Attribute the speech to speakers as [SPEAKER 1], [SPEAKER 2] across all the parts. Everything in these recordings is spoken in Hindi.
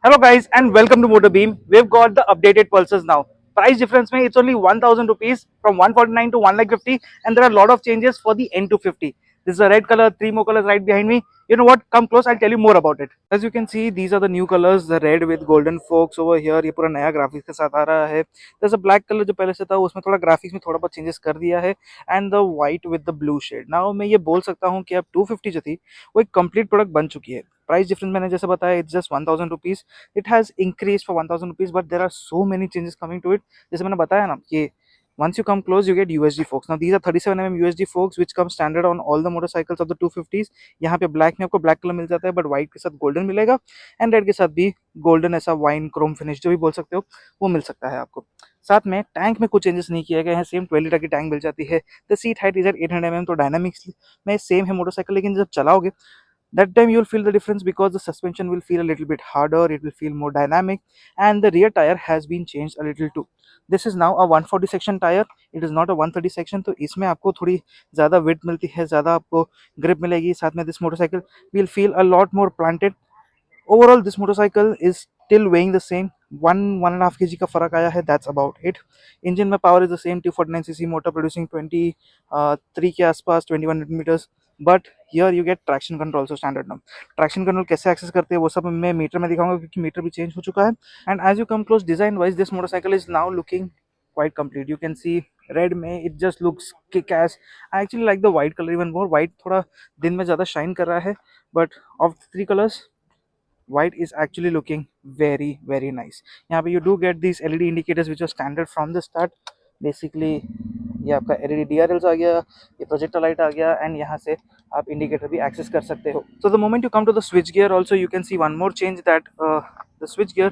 [SPEAKER 1] Hello guys and welcome to Motorbeam. We've got the updated Pulsars now. Price difference में it's only 1000 rupees from 149 to 150 and there are a lot of changes for the N250. This is a red color, three more colors right behind me. You know what? Come close, I'll tell you more about it. As you can see, these are the new colors, the red with golden forks over here. ये पूरा नया graphics के साथ आ रहा है. There's a black color जो पहले से था, उसमें थोड़ा graphics में थोड़ा बहुत changes कर दिया है and the white with the blue shade. Now मैं ये बोल सकता हूँ कि अब 250 जो थी वो एक complete product बन चुकी है. प्राइस डिफरेंस मैंने जैसे बताया it's just 1000 rupees. It has increase for 1000 rupees but there are so many changes coming to it. जैसे मैंने बताया ना कि once you come close you get USD forks. Now these are 37 USD forks which come standard on all the motorcycles of the 250s. यहाँ पे ब्लैक में आपको ब्लैक कलर मिल जाता है बट व्हाइट के साथ गोल्डन मिलेगा एंड रेड के साथ भी गोल्डन ऐसा वाइन क्रोम फिनिश जो भी बोल सकते हो वो मिल सकता है आपको. साथ में टैंक में कुछ चेंजेस नहीं किए गए हैं. सेम 12 लीटर की टैंक मिल जाती है. The seat height is eight 800 mm. तो डायनामिक्स में सेम है मोटरसाइकिल लेकिन जब चलाओगे that time you'll feel the difference because the suspension will feel a little bit harder, it will feel more dynamic and the rear tire has been changed a little too. This is now a 140 section tire, it is not a 130 section. तो इसमें आपको थोड़ी ज़्यादा width मिलती है, ज़्यादा आपको grip मिलेगी. साथ में this motorcycle will feel a lot more planted. Overall this motorcycle is still weighing the same, 1.5 kg का फर्क आया है, that's about it. Engine में power is the same, 249cc motor producing 23 के आसपास 21 Nm. But here you get traction control also standard now. Traction control कैसे एक्सेस करते हैं वो सब मैं मीटर में दिखाऊंगा क्योंकि मीटर भी चेंज हो चुका है. And as you come close design wise this motorcycle is now looking quite complete. You can see red में it just looks kick ass. I actually like the white colour even more. White थोड़ा दिन में ज़्यादा शाइन कर रहा है but of three colours white is actually looking very nice. यहाँ पे you do get these LED indicators which are standard from the start. Basically ये आपका LED DRLs आ गया, ये प्रोजेक्टर लाइट आ गया एंड यहाँ से आप इंडिकेटर भी एक्सेस कर सकते हो. So the moment you come to the switch gear also you can see one more change that the switch gear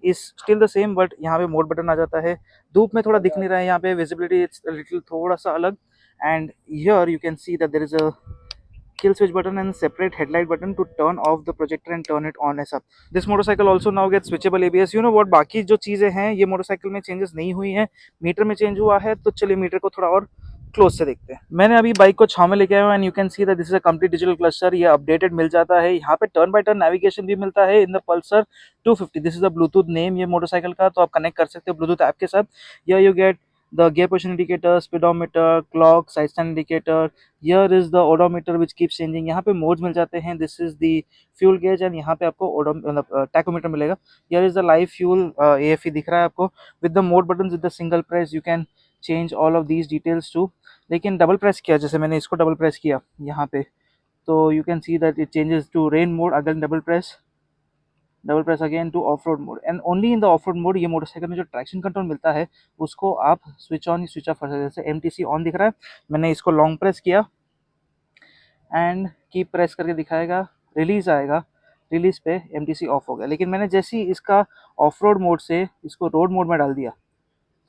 [SPEAKER 1] is still the same but यहाँ पे मोड बटन आ जाता है. धूप में थोड़ा दिख नहीं रहा है यहाँ पे, विजिबिलिटी इट्स लिटिल थोड़ा सा अलग. And here you can see that there is a kill switch button and separate headlight button to turn off the projector and turn it on as up. This motorcycle also now gets switchable ABS. You know what, बाकी जो चीज़ें हैं ये मोटरसाइकिल में चेंजेस नहीं हुई हैं, मीटर में चेंज हुआ है. तो चलिए मीटर को थोड़ा और क्लोज से देखते हैं. मैंने अभी बाइक को छाव में लेके आया हूँ and you can see that this is a complete digital cluster. ये अपडेटेड मिल जाता है. यहाँ पे टर्न बाय टर्न नेविगेशन भी मिलता है in the Pulsar 250. This is a Bluetooth name ये मोटरसाइकिल का, तो आप कनेक्ट कर सकते हो ब्लूटूथ ऐप के साथ. या you get the gear position indicator, speedometer, clock, side stand indicator. Here is the odometer which keeps changing. यहाँ पे modes मिल जाते हैं. This is the fuel gauge and यहाँ पे आपको tachometer मिलेगा. Here is the live fuel AFE दिख रहा है आपको. With the mode buttons with the single press you can change all of these details too. लेकिन डबल प्रेस किया, जैसे मैंने इसको डबल प्रेस किया यहाँ पे, तो you can see that it changes to rain mode. अगर double press again two of road mode and only in the of road mode ये मोटरसाइकिल में जो ट्रैक्शन कंट्रोल मिलता है उसको आप स्विच ऑन या स्विच ऑफ कर सकते हैं. जैसे MTC ऑन दिख रहा है, मैंने इसको लॉन्ग प्रेस किया एंड कीप प्रेस करके दिखाएगा, रिलीज आएगा, रिलीज पे MTC ऑफ हो गया. लेकिन मैंने जैसे ही इसका ऑफ रोड मोड से इसको रोड मोड में डाल दिया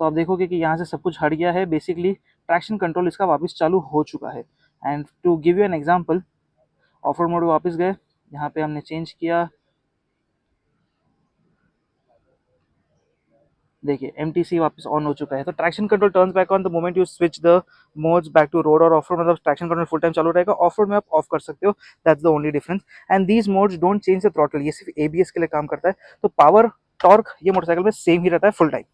[SPEAKER 1] तो आप देखोगे कि यहाँ से सब कुछ हट गया है. बेसिकली ट्रैक्शन कंट्रोल इसका वापस चालू हो चुका है. And to give you an example, off road mode वापस गए, यहाँ पे हमने चेंज किया, देखिए MTC वापस ऑन हो चुका है. तो traction control turns back on the moment you switch the modes back to road और ऑफ रोड. मतलब ट्रैक्शन कंट्रोल फुल टाइम चालू रहेगा, ऑफ रोड में आप ऑफ कर सकते हो. That's the only difference. And these modes don't change the throttle. ये सिर्फ ABS के लिए काम करता है. तो पावर टॉर्क ये मोटरसाइकिल में सेम ही रहता है फुल टाइम.